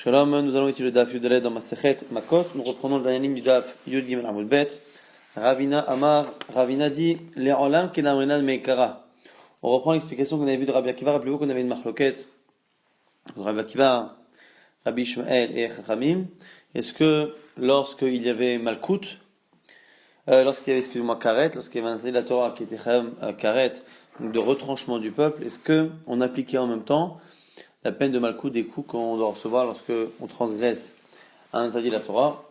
Shalom, nous allons étudier le Daf Yudaled dans Masechet Makot. Nous reprenons la dernière ligne du Daf Yud Gimel Amud Bet. Ravina Amar, Ravina dit Le'olam kenamrenan meikara. On reprend l'explication qu'on avait vue de Rabbi Akiva. Rappelez-vous qu'on avait une marloquette de Rabbi Akiva, Rabbi Ishmael et Chachamim. Est-ce que lorsqu'il y avait Malkout, lorsqu'il y avait, Karet, lorsqu'il y avait un interdit de la Torah qui était Karet, donc de retranchement du peuple, est-ce que on appliquait en même temps la peine de Malkout des coups qu'on doit recevoir lorsque on transgresse un interdit de la Torah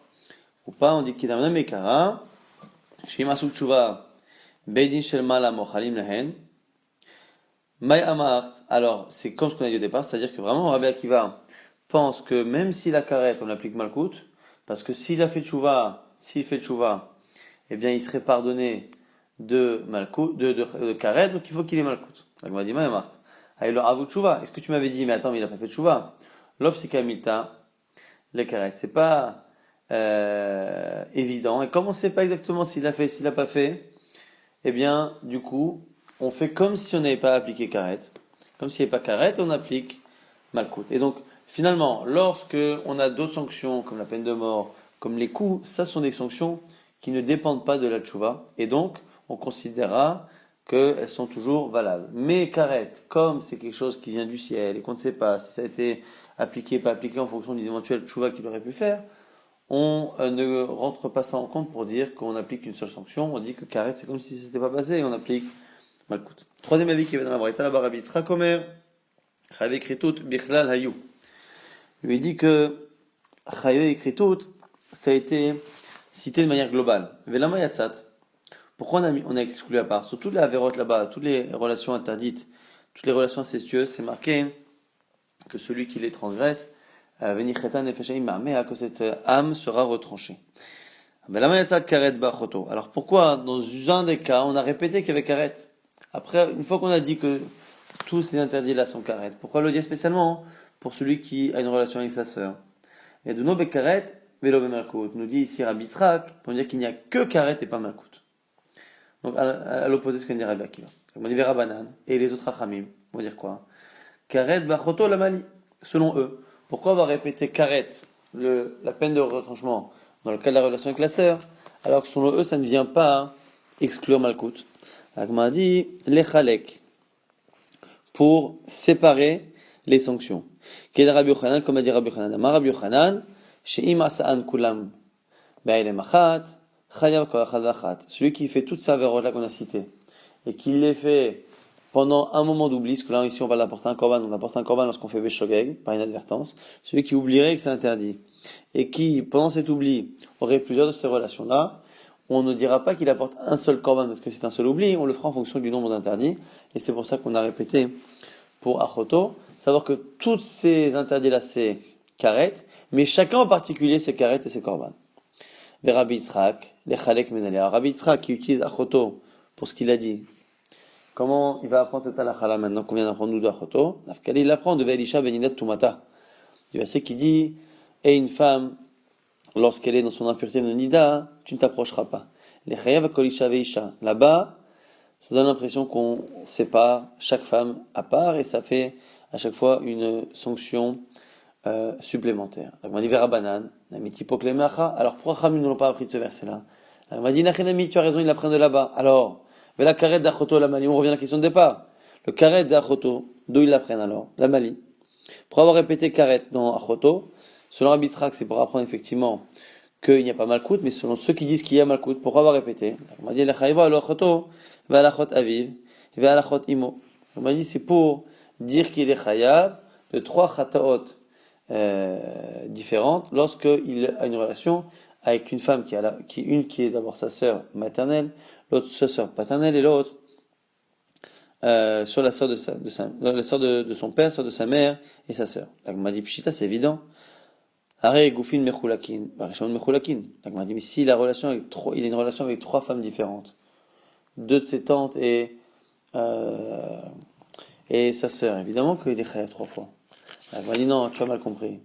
ou pas? On dit qu'il a un mekara, chez Masuk Tshuva, Beidin Shelma la Mochalim Lahen, May Amart. Alors, c'est comme ce qu'on a dit au départ, c'est-à-dire que vraiment Rabbi Akiva pense que même s'il a karet, on applique Malkout, parce que s'il a fait Tshuva, eh bien il serait pardonné de Malkout, de karet, donc il faut qu'il ait Malkout. Donc on va dire May Amart. Est-ce que tu m'avais dit, mais attends, mais il n'a pas fait de Tshuva. L'obsikamita, les karet, c'est pas évident. Et comme on ne sait pas exactement s'il l'a fait, s'il l'a pas fait, eh bien, du coup, on fait comme si on n'avait pas appliqué karet. Comme s'il n'y avait pas karet, on applique malkout. Et donc, finalement, lorsque on a d'autres sanctions, comme la peine de mort, comme les coups, ça sont des sanctions qui ne dépendent pas de la Tshuva. Et donc, on considérera qu'elles sont toujours valables. Mais karet, comme c'est quelque chose qui vient du ciel et qu'on ne sait pas si ça a été appliqué, pas appliqué en fonction d'une éventuelle tchouva qu'il aurait pu faire, on ne rentre pas ça en compte pour dire qu'on applique une seule sanction. On dit que karet, c'est comme si ça s'était pas passé et on applique malkout. Troisième avis qui est dans la Braïta, la Barabi Srakomer, Chayav Kritout, Bichlal Hayu. Lui dit que Chayav Kritout, ça a été cité de manière globale. Velama Yatzat. Pourquoi on a exclu à part? Sur toute la vérote là-bas, toutes les relations interdites, toutes les relations incestueuses, c'est marqué que celui qui les transgresse, que cette âme sera retranchée. Alors pourquoi, dans un des cas, on a répété qu'il y avait karet? Après, une fois qu'on a dit que tous ces interdits-là sont karet, pourquoi le dire spécialement pour celui qui a une relation avec sa sœur? Et de nos karet, velo bemalkout, nous dit ici Rabbi Yitzhak, pour dire qu'il n'y a que karet et pas malkout. Donc, à l'opposé de ce qu'on dit Rabbi Akiva. On dit Rabbanan et les autres Hachamim vont dire quoi? Karet bachoto la mali. Selon eux. Pourquoi on va répéter karet, la peine de retranchement, dans le cas de la relation avec la sœur, alors que selon eux, ça ne vient pas exclure malkout? Agma dit lechalek, pour séparer les sanctions. Ked Rabbi Yochanan, comme a dit Rabbi Yochanan. Amar Rabbi Yochanan, she'im asa'an kulam ba'ilem achat, celui qui fait toute sa vérote là qu'on a citée et qui les fait pendant un moment d'oubli, parce que là ici on va l'apporter un korban, on apporte un korban lorsqu'on fait béshogeg, par inadvertance, celui qui oublierait que c'est interdit et qui pendant cet oubli aurait plusieurs de ces relations là, on ne dira pas qu'il apporte un seul korban parce que c'est un seul oubli, on le fera en fonction du nombre d'interdits, et c'est pour ça qu'on a répété pour achoto, savoir que tous ces interdits là c'est karet, mais chacun en particulier c'est karet et c'est korban. Les Rabbi Yitzhak, les Chalek Menalé. Alors Rabbi Yitzhak qui utilise Achoto pour ce qu'il a dit. Comment il va apprendre cette halakha maintenant qu'on vient d'apprendre nous d'Achoto? Il l'apprend de Ve'elisha Beninet Tumata. Du verset qui dit, et une femme, lorsqu'elle est dans son impureté de Nida, tu ne t'approcheras pas. Les Chayav Kolisha Veisha. Là-bas, ça donne l'impression qu'on sépare chaque femme à part et ça fait à chaque fois une sanction supplémentaire. On m'a dit Verabanan, alors pourquoi Khamim ne l'ont pas appris de ce verset-là? On m'a dit Nachenami, tu as raison, ils l'apprennent de là-bas. Alors, Vela Karet d'Achoto la Mali, on revient à la question de départ. Le Karet d'Achoto, d'où ils l'apprennent alors? La Mali. Pour avoir répété Karet dans Achoto, selon Rabbi Yitzhak, c'est pour apprendre effectivement qu'il n'y a pas Malkout, mais selon ceux qui disent qu'il y a Malkout, pourquoi avoir répété? On m'a dit Lechayva al Achoto, Ve'alachot Aviv, Ve'alachot Imo. On m'a dit c'est pour dire qu'il est Chayav de 3 Chataot différentes lorsqu'il a une relation avec une femme qui est d'abord sa sœur maternelle, l'autre sa sœur paternelle et l'autre sur la sœur la sœur de son père, sœur de sa mère et sa sœur. Donc on m'a dit pshita, c'est évident. Arrêt goufin mechulakin, barishon mechulakin. Donc on m'a dit mais si il a une relation avec 3 femmes différentes, 2 de ses tantes et sa sœur, évidemment qu'il est chayav 3 fois. Elle m'a dit non, tu as mal compris.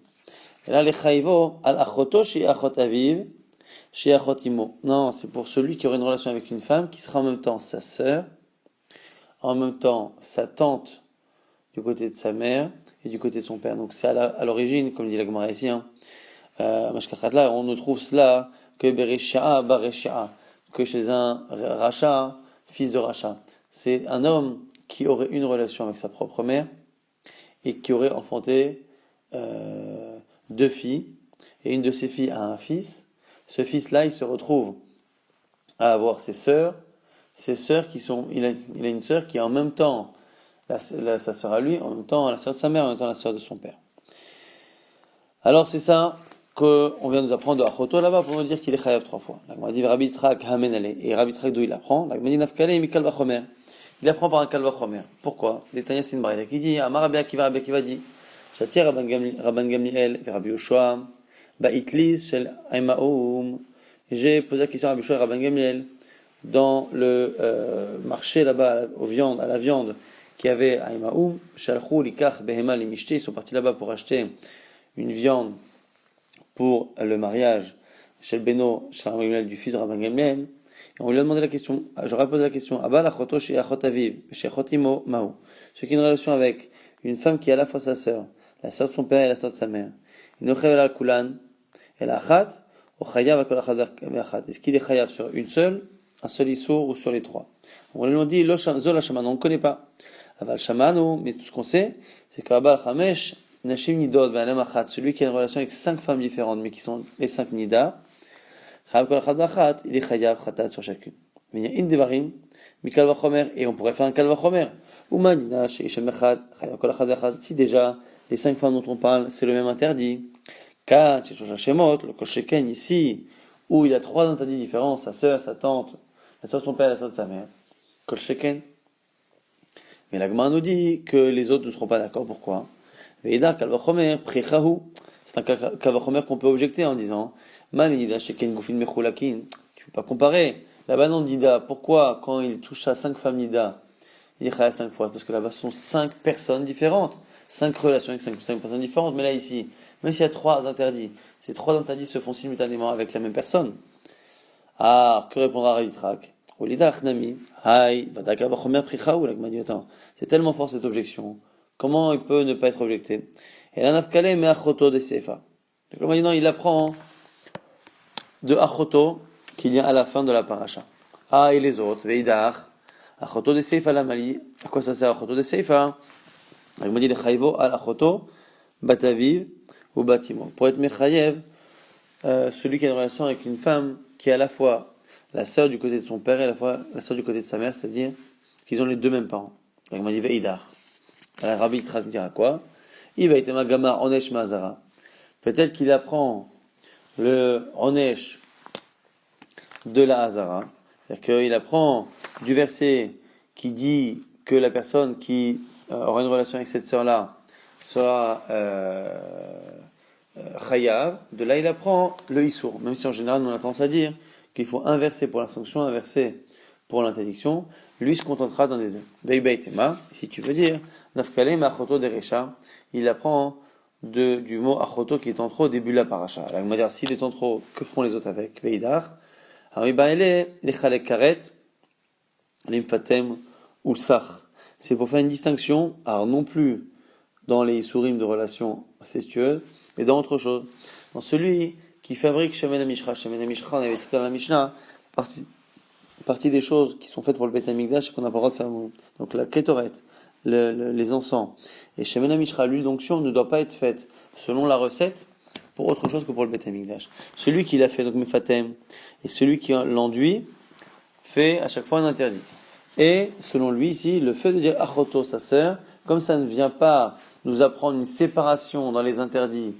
Et là, les chayivo, al achoto, chez achot aviv, chez achot imo. Non, c'est pour celui qui aurait une relation avec une femme qui sera en même temps sa sœur, en même temps sa tante du côté de sa mère, et du côté de son père. Donc c'est à l'origine, comme dit la Gemara ici, hein, Mashkachatla, on ne trouve cela que Beresha'a Baresha'a, que chez un Racha, fils de Racha. C'est un homme qui aurait une relation avec sa propre mère et qui aurait enfanté deux filles, et une de ces filles a un fils. Ce fils-là, il se retrouve à avoir ses sœurs qui sont, il a une sœur qui est en même temps sa sœur à lui, en même temps la sœur de sa mère, en même temps la sœur de son père. Alors c'est ça qu'on vient nous apprendre de Achoto là-bas pour nous dire qu'il est chayav 3 fois. La Gemara dit Rabbi Yitzhak Hamenale, et Rabbi Yitzhak d'où il apprend? La Gemara dit Nafkale Mikal Vachomer. Il apprend par un Kal Vachomer. Pourquoi? Détaillé c'est une braïda qui dit Amar Rabbi Akiva dit Shatir Rabban Gamliel et Rabbi Yoshua Ba'itlis Shel Aimaoum. J'ai posé la question à Rabbi Yoshua et Rabban Gamliel dans le marché là-bas à la viande qui avait à Aimaoum. Shalchou Likach Behema Limishte. Ils sont partis là-bas pour acheter une viande pour le mariage chez le Beno, chez Rabban Gamliel, du fils de Rabban Gamliel. Et on lui a demandé la question, j'aurais posé la question, Abba l'achoto chez Achot Aviv, chez Achotimo Mao. Ce qui est une relation avec une femme qui est à la fois sa sœur, la sœur de son père et la sœur de sa mère. Inochev el kulan, el achat, ou chayav akol achat. Est-ce qu'il est chayav sur une seule, un seul issour ou sur les trois? On lui a dit, Zola Shaman, on ne connaît pas. Aval Shamanu, mais tout ce qu'on sait, c'est qu'Abba al-Chamesh, Nashim Nidod, Ve'alem Achat, celui qui a une relation avec 5 femmes différentes, mais qui sont les 5 Nida, il est chayav khatat sur chacune. Mais il y a une devarim, mikal vachomer, et on pourrait faire un kal vachomer. Umanina, chez Ishem Echad, chayav kol achad echad. Si déjà, les 5 femmes dont on parle, c'est le même interdit. Kat, chez Shosha Shemot, le kol sheken, ici, où il y a 3 interdits différents, sa sœur, sa tante, la sœur de son père et la sœur de sa mère. Kol sheken. Mais la Gemara nous dit que les autres ne seront pas d'accord. Pourquoi? Veida kal vachomer, prichahu. C'est un kal vachomer qu'on peut objecter en disant, tu ne peux pas comparer. Là-bas, non, Nida, pourquoi, quand il touche à 5 femmes Nida, il est chayav 5 fois? Parce que là-bas, ce sont 5 personnes différentes. 5 relations avec 5 personnes différentes. Mais là, ici, même s'il y a 3 interdits, ces 3 interdits se font simultanément avec la même personne. Ah, que répondra Rav Yitzhak? C'est tellement fort cette objection. Comment il peut ne pas être objecté? Et là, Nafkale, mais Achoto de Sefa. Donc, maintenant, il apprend de Achoto qu'il y a à la fin de la paracha. Ah, et les autres, Veidar, Achoto de Seifa la Mali. À quoi ça sert Achoto de Seifa? Il m'a dit de Chayvo al Achoto, Bataviv ou Batimo. Pour être Mechayev, celui qui a une relation avec une femme qui est à la fois la sœur du côté de son père et à la fois la sœur du côté de sa mère, c'est-à-dire qu'ils ont les deux mêmes parents. Il m'a dit Veidar. Rabbi Yitzhak me dira quoi? Il va être Magama Onesh Mazara. Peut-être qu'il apprend le Onesh de la Hazara, c'est-à-dire qu'il apprend du verset qui dit que la personne qui aura une relation avec cette sœur-là sera chayav. De là, il apprend le issour, même si en général, on a tendance à dire qu'il faut un verset pour la sanction, un verset pour l'interdiction. Lui se contentera d'un des deux. Veibei tema, si tu veux dire, nafkale ma'achoto derecha, il apprend du mot achoto qui est en trop au début de la paracha. Alors, il va dire, s'il est en trop, que feront les autres avec? Veidar. Alors, il va aller, les chalek karet, l'imfatem ou sach. C'est pour faire une distinction, alors non plus dans les sourim de relations incestueuses, mais dans autre chose. Dans celui qui fabrique Shemen HaMishra, on avait cité dans la Mishnah, partie des choses qui sont faites pour le Beit HaMikdash, c'est qu'on n'a pas le droit de faire, donc la Ketoret, les encens. Et Shemen HaMishra, l'huile d'onction, ne doit pas être faite selon la recette pour autre chose que pour le Beit HaMikdash. Celui qui l'a fait, donc Mefatem, et celui qui l'enduit, fait à chaque fois un interdit. Et, selon lui, ici, le fait de dire Achoto, sa sœur, comme ça ne vient pas nous apprendre une séparation dans les interdits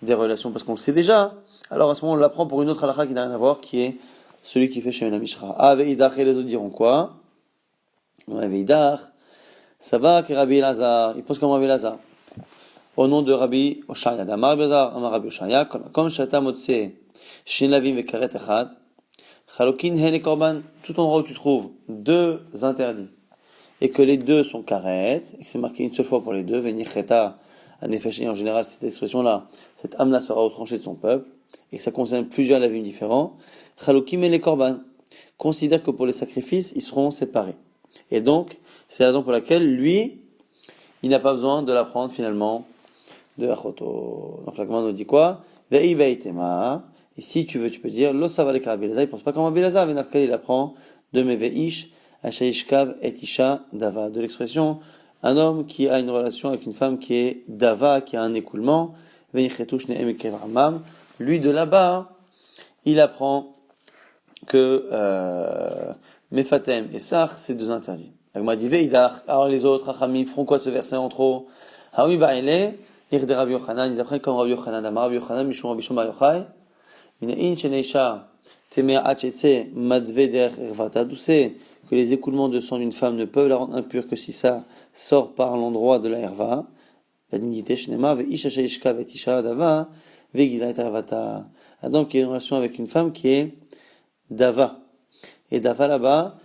des relations, parce qu'on le sait déjà, alors à ce moment on l'apprend pour une autre halakha qui n'a rien à voir, qui est celui qui fait Shemen HaMishra. Ah, Veidach, et les autres diront quoi? Veidach, ça va que Rabbi Elazar, il pense comme Rabbi Elazar. Au nom de Rabbi Oshaya, d'Amar Bezar, Amar Rabbi Oshaya, comme Shata Motse, Shin Lavim ve Karet Echad, Chalokin Hen et Korban, tout endroit où tu trouves 2 interdits, et que les 2 sont karet, et que c'est marqué une seule fois pour les 2, Venicheta, Anefesh, en général, cette expression-là, cette âme-là sera au tranché de son peuple, et que ça concerne plusieurs lavim différents, Chalokim et les Korban, considère que pour les sacrifices, ils seront séparés. Et donc, c'est la raison pour laquelle, lui, il n'a pas besoin de l'apprendre finalement de Achoto. Donc la Gemara nous dit quoi? Ve'i beitema. Et si tu veux, tu peux dire, lo savalek Rabbi Elazar, il pense pas comme Rabbi Elazar, Venafkal, il apprend de Meveish, Ashaishkav et Isha Dava. De l'expression, un homme qui a une relation avec une femme qui est Dava, qui a un écoulement, Veichetush Ne'em Kevramam. Lui de là-bas, il apprend que Mefatem et Sar, c'est deux interdits. La Gemara dit Veidach, alors les autres, Achamim, feront quoi ce verset en trop? Haoui Ba'ele, Irde Rabbi Yochanan, ils apprennent comme Rabbi Yochanan, Amar Rabbi Yochanan, Mishum Rabbi Shimon Bar Yochai, Minaïn Sheneisha, Temea Hachetse, Madve Der Ervata, d'où c'est que les écoulements de sang d'une femme ne peuvent la rendre impure que si ça sort par l'endroit de la Erva, la dignité Shnema, Veisha Sheishka Vetisha Dava, Vegila et Ervata. Donc il y a une relation avec une femme qui est Dava. Et Dava là-bas,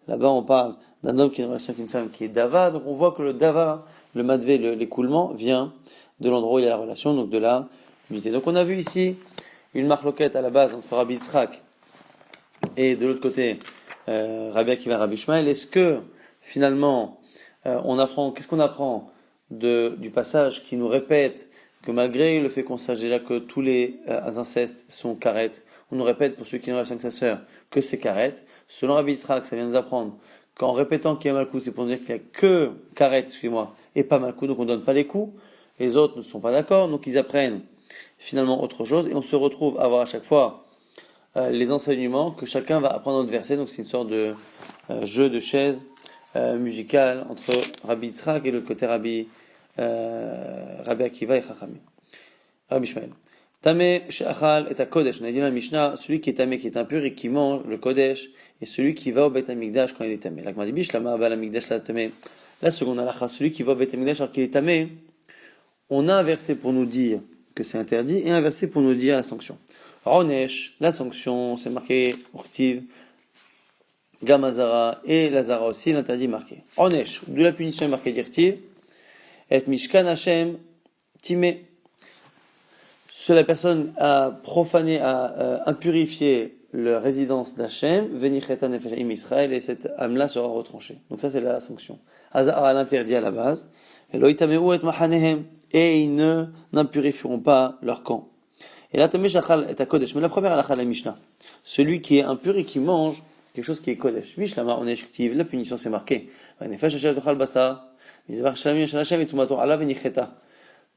là-bas on parle d'un homme qui a une relation avec une femme qui est Dava, donc on voit que le Dava, le Madvé, l'écoulement, vient de l'endroit où il y a la relation, donc de la unité. Donc on a vu ici une marloquette à la base entre Rabbi Yitzhak et de l'autre côté Rabbi Akiva et Rabbi Ishmael. Est-ce que finalement qu'est-ce qu'on apprend du passage qui nous répète que malgré le fait qu'on sache déjà que tous les incestes sont karet, on nous répète pour ceux qui ont la relation avec sa sœur que c'est karet. Selon Rabbi Yitzhak, ça vient nous apprendre qu'en répétant qu'il y a malkout, c'est pour nous dire qu'il n'y a que karet, excusez-moi, et pas malkout, donc on ne donne pas les coups. Les autres ne sont pas d'accord, donc ils apprennent finalement autre chose, et on se retrouve à avoir à chaque fois les enseignements que chacun va apprendre dans notre verset, donc c'est une sorte de jeu de chaises musical entre Rabbi Yitzhak et le côté Rabbi Akiva et Chachamim. Rabbi Ishmael. Tamé she'achal et kodesh. On a dit dans la Mishnah, celui qui est tamé, qui est impur et qui mange le kodesh, et celui qui va au Beit Hamikdash quand il est tamé. La Gemara dit bishlama ba'al Hamikdash la tamé. La seconde halakha, celui qui va au Beit Hamikdash alors qu'il est tamé, on a un verset pour nous dire que c'est interdit et un verset pour nous dire la sanction. Ronesh, la sanction, c'est marqué Urtiv, Gamazara et Lazara aussi, l'interdit marqué. Onesh, d'où la punition est marquée d'Irtiv, et Mishkan Hashem Timé. Si la personne a profané, a impurifié la résidence d'Hachem, Venicheta Nefeshim Israël, et cette âme-là sera retranchée. Donc ça c'est la sanction. Hazara l'interdit à la base, et Loïtameu et Mahanehem, et ils n'impurifieront pas leur camp. Et là, Tamé Shachal est à Kodesh, mais la première halakha la Mishnah. Celui qui est impur et qui mange quelque chose qui est Kodesh. Mishlama, on est shktiv, la punition c'est marqué.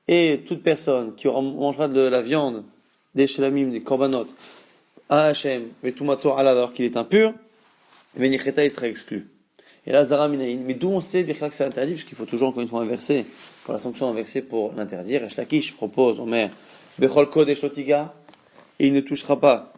Et toute personne qui mangera de la viande, des shelamim, des korbanot, à Hachem, alors qu'il est impur, venicheta, il sera exclu. Et là, Zara Minaïn, mais d'où on sait que c'est interdit, parce qu'il faut toujours encore une fois inverser, pour la sanction inversée pour l'interdire. Resh Lakish propose, on met Bechol Kodesh Otiga, et il ne touchera pas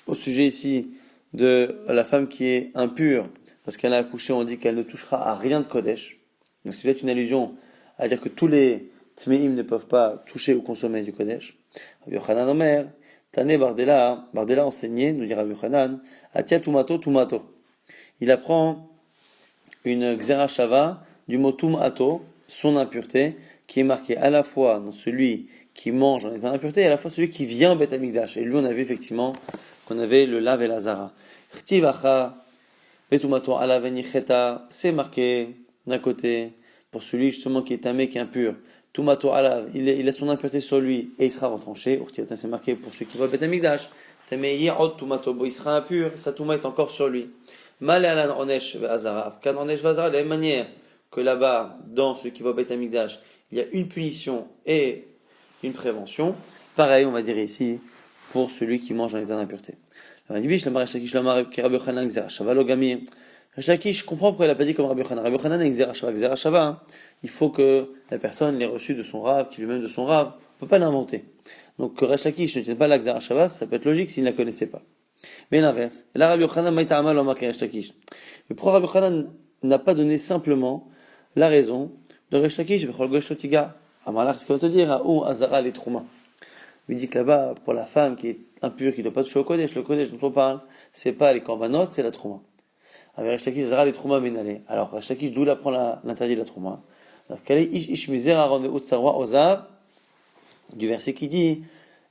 au sujet ici de la femme qui est impure, parce qu'elle a accouché, on dit qu'elle ne touchera à rien de Kodesh. Donc c'est peut-être une allusion à dire que tous les Tmeim ne peuvent pas toucher ou consommer du Kodesh. Rabbi Yochanan Omer, Tane Bardella enseignait, nous dit Rabbi Yochanan, Atia Tumato Tumato. Il apprend une Xera Shava du mot Tumato, son impureté, qui est marquée à la fois dans celui qui mange en état d'impureté et à la fois celui qui vient au Beth Amikdash. Et lui, on a vu effectivement qu'on avait le Lav et la Zara. Chtivacha, Betumato ala venicheta, c'est marqué d'un côté pour celui justement qui est tamé, qui est impur. Tumato ala, il a son impureté sur lui et il sera retranché. C'est marqué pour celui qui va au Beth Amikdash. Tamé yirot tumato, il sera impur, sa touma est encore sur lui. Mal alan onesh ve'azara. Kan onesh ve'azara, de la même manière que là-bas, dans celui qui va au Beth Amikdash, il y a une punition et une prévention. Pareil, on va dire ici, pour celui qui mange en état d'impureté. Rabbi Shakish, je comprends pourquoi il n'a pas dit comme Rabbi Yochanan. Rabbi Yochanan est Xera Shava. Xera Shava, il faut que la personne l'ait reçu de son Rav, qui lui-même de son Rav. On ne peut pas l'inventer. Donc, que Rabbi Shakish ne tienne pas la Xera Shava, ça peut être logique s'il ne la connaissait pas. Mais l'inverse. Là, Rabbi Yochanan maïta amal en Rabbi Shakish. Mais pourquoi Rabbi Yochanan n'a pas donné simplement la raison de Rabbi Shakish, Bechol Gosh Lotiga? Amalach, ce qu'il va te dire, ou Azara les Trouma. Il dit que là-bas, pour la femme qui est impure, qui ne doit pas toucher au Kodesh, le Kodesh dont on parle, c'est pas les korbanot, c'est la Trouma. Avec Resh Lakish, Zara les Trouma Menale. Alors, Resh Lakish, d'où il apprend l'interdit de la Trouma? Alors, quel est Ish Mizer Aaron Ve'ut Sarwa Ozav, du verset qui dit,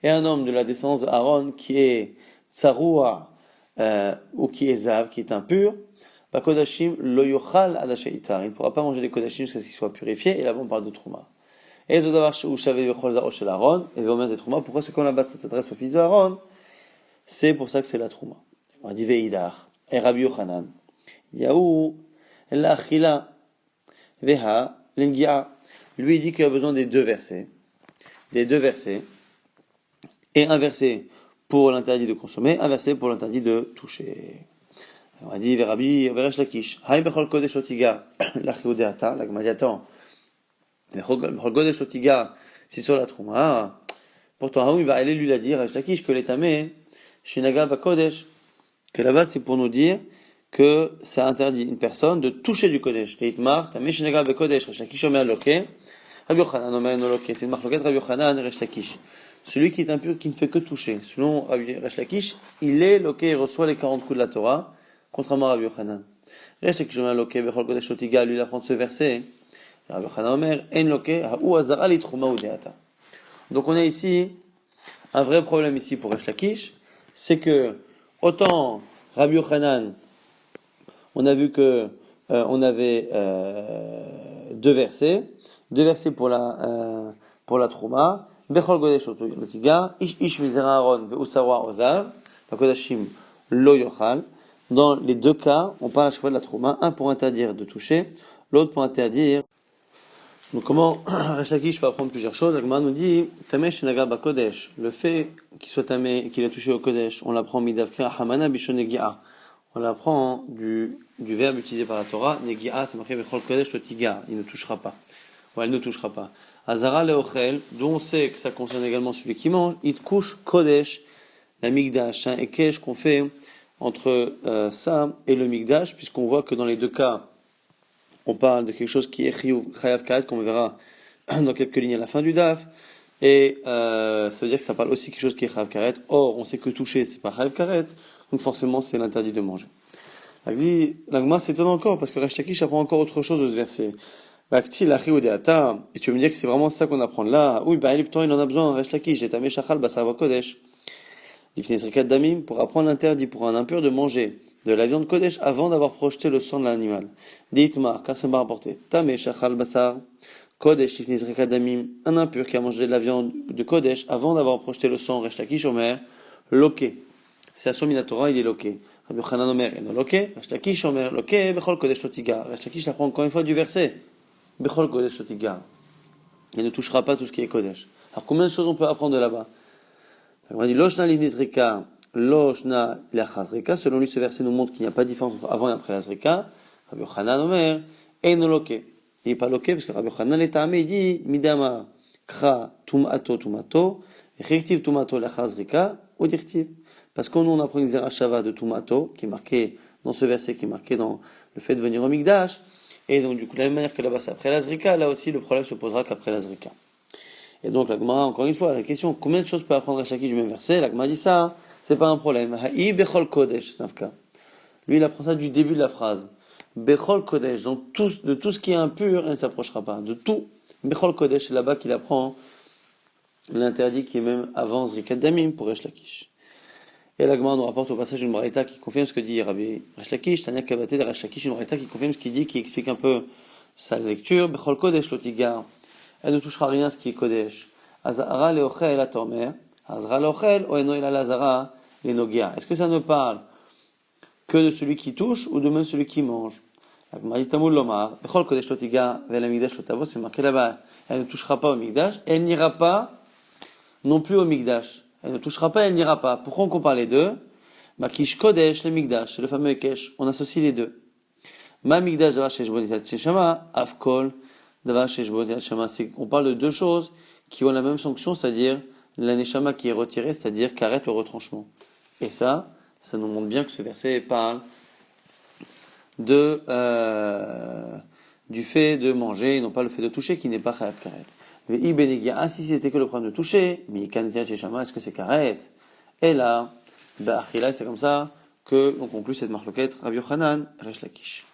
et un homme de la descendance d'Aaron qui est Tsaroua, ou qui est Zav, qui est impur, Kodashim lo yochal ad itar. Il ne pourra pas manger les kodashim jusqu'à ce qu'ils soient purifiés. Et là-bas, on parle de trouma. Et zodavar où shavé bechol zaro shel Aaron. Et vomer des trouma. Pourquoi? Parce que quand là-bas, ça s'adresse au fils de Aaron, c'est pour ça que c'est la trouma. On dit veidar. Et Rabbi Yochanan. Yaou la achila veha lengia. Lui, il dit qu'il a besoin des deux versets. Des deux versets. Et un verset pour l'interdit de consommer, un verset pour l'interdit de toucher. On a dit, Rabbi Veresh Lakish, Haïm Bechol Kodesh Otiga, l'Achiudeata, la Gmadiaton, Bechol Kodesh Otiga, c'est sur la Trouma. Pourtant, Haïm va aller lui la dire, Veresh Lakish, que l'étamé, Shinaga Bakodesh, que là-bas c'est pour nous dire que ça interdit une personne de toucher du Kodesh. Et Itmar, Tamé Shinaga Bakodesh, Veresh Lakish Omer Loke, Rabbi Yochanan Omer no Loke, c'est une marque Rabbi Yochanan, Veresh Lakish. Celui qui est impur, qui ne fait que toucher. Selon Rabbi Resh Lakish, il est loqué et reçoit les 40 coups de la Torah, contrairement à Rabbi Yochanan. Resh Lakish, loqué, bechol kodesh otiga, lui, il apprend de ce verset. Rabbi Yochanan Omer, en loqué, ha'u azara li trouma ou deata. Donc on a ici, un vrai problème ici pour Resh Lakish, c'est que, autant Rabbi Yochanan, on a vu que, on avait, deux versets pour la trouma, Bechol Kodesh Otiga, Ish Mizera Aaron, Ve'usarwa Ozav, Kodashim Lo Yochal. Dans les deux cas, on parle à chaque fois de la trouma, un pour interdire de toucher, l'autre pour interdire. Donc comment Resh Lakish peut apprendre plusieurs choses? L'Agma nous dit, Tamesh Naga Ba Kodesh, le fait qu'il soit tamé, qu'il a touché au Kodesh, on l'apprend Midavkira Hamana Bishon Negi'a. On l'apprend du verbe utilisé par la Torah, Negi'a, c'est marqué Bechol Kodesh Otiga, il ne touchera pas. Ou elle ne touchera pas. Azara leochel, dont on sait que ça concerne également celui qui mange, it couche kodesh, la migdash, un ekesh qu'on fait entre ça et le migdash, puisqu'on voit que dans les deux cas, on parle de quelque chose qui est chayav karet, qu'on verra dans quelques lignes à la fin du daf, et ça veut dire que ça parle aussi de quelque chose qui est chayav karet. Or, on sait que toucher, c'est pas chayav karet, donc forcément, c'est l'interdit de manger. L'agma s'étonne encore, parce que Resh Lakish apprend encore autre chose de ce verset. Et tu veux me dire que c'est vraiment ça qu'on apprend là? Oui, il en a besoin, Resh Lakish, et Tamé Shachal Basar Kodesh. Pour apprendre l'interdit pour un impur de manger de la viande Kodesh avant d'avoir projeté le sang de l'animal. Dites-moi, car c'est pas rapporté. Tamé Shachal Basar Kodesh, un impur qui a mangé de la viande de Kodesh avant d'avoir projeté le sang, Resh Lakish Omer, loqué. C'est à Sominatora, il est loqué. Rabbi Yochanan Omer, il est loqué. Resh Lakish Omer, loqué, Bechol Kodesh Otiga. Resh Lakish apprend encore une fois du verset. Bechol Kodesh Otiga. Il ne touchera pas tout ce qui est Kodesh. Alors combien de choses on peut apprendre de là-bas? On dit Loshna Livnizrika, Loshna Lachazrika. Selon lui, ce verset nous montre qu'il n'y a pas de différence entre avant et après la Zrika. Rabbi Yochanan Omer, Eino Loké. Il n'est pas loqué parce que Rabbi Yochanan est tamé, il dit Midama Kra Tumato, Echektiv Tumato Lachazrika, ou Dirtiv. Parce que nous on apprend une Zerachava de Tumato, qui est marqué dans ce verset, qui est marqué dans le fait de venir au Mikdash. Et donc, du coup, de la même manière que là-bas, c'est après la Zrika, là aussi, le problème se posera qu'après la Zrika. Et donc, la Gemara, encore une fois, la question, combien de choses peut apprendre Resh Lakish du même verset? La Gemara dit ça, c'est pas un problème. Ha'i bechol kodesh, nafka. Lui, il apprend ça du début de la phrase. Bechol kodesh, donc de tout ce qui est impur, il ne s'approchera pas. De tout. Bechol kodesh, c'est là-bas qu'il apprend l'interdit qui est même avant Zrikat Damim pour Resh Lakish. Et la Gemara nous rapporte au passage une braïta qui confirme ce que dit Rabbi Resh Lakish, Tanya Kabaté de Resh Lakish, une braïta qui confirme ce qu'il dit, qui explique un peu sa lecture. Bechol kodesh lotiga, elle ne touchera rien ce qui est kodesh. Azara leochel atomer, azara leochel o eno ila lazara lenogia. Est-ce que ça ne parle que de celui qui touche ou de même celui qui mange? La Gemara dit Tamul lomar, bechol kodesh lotiga ve'el migdash lotavo, c'est marqué là-bas. Elle ne touchera pas au migdash, elle n'ira pas non plus au migdash. Elle ne touchera pas, elle n'ira pas. Pourquoi on compare les deux? Makish Kodesh, le Migdash, c'est le fameux Ekesh. On associe les deux. Ma Migdash davar shesh bo nitat shema, afkol davar shesh bo nitat shema. On parle de deux choses qui ont la même sanction, c'est-à-dire la neshama qui est retirée, c'est-à-dire qu'arrête le retranchement. Et ça nous montre bien que ce verset parle du fait de manger, et non pas le fait de toucher, qui n'est pas chayav karet. Si c'était que le problème de toucher, mais est-ce que c'est karet? Et là, c'est comme ça que l'on conclut cette marloquette Rabbi Yochanan, Resh Lakish.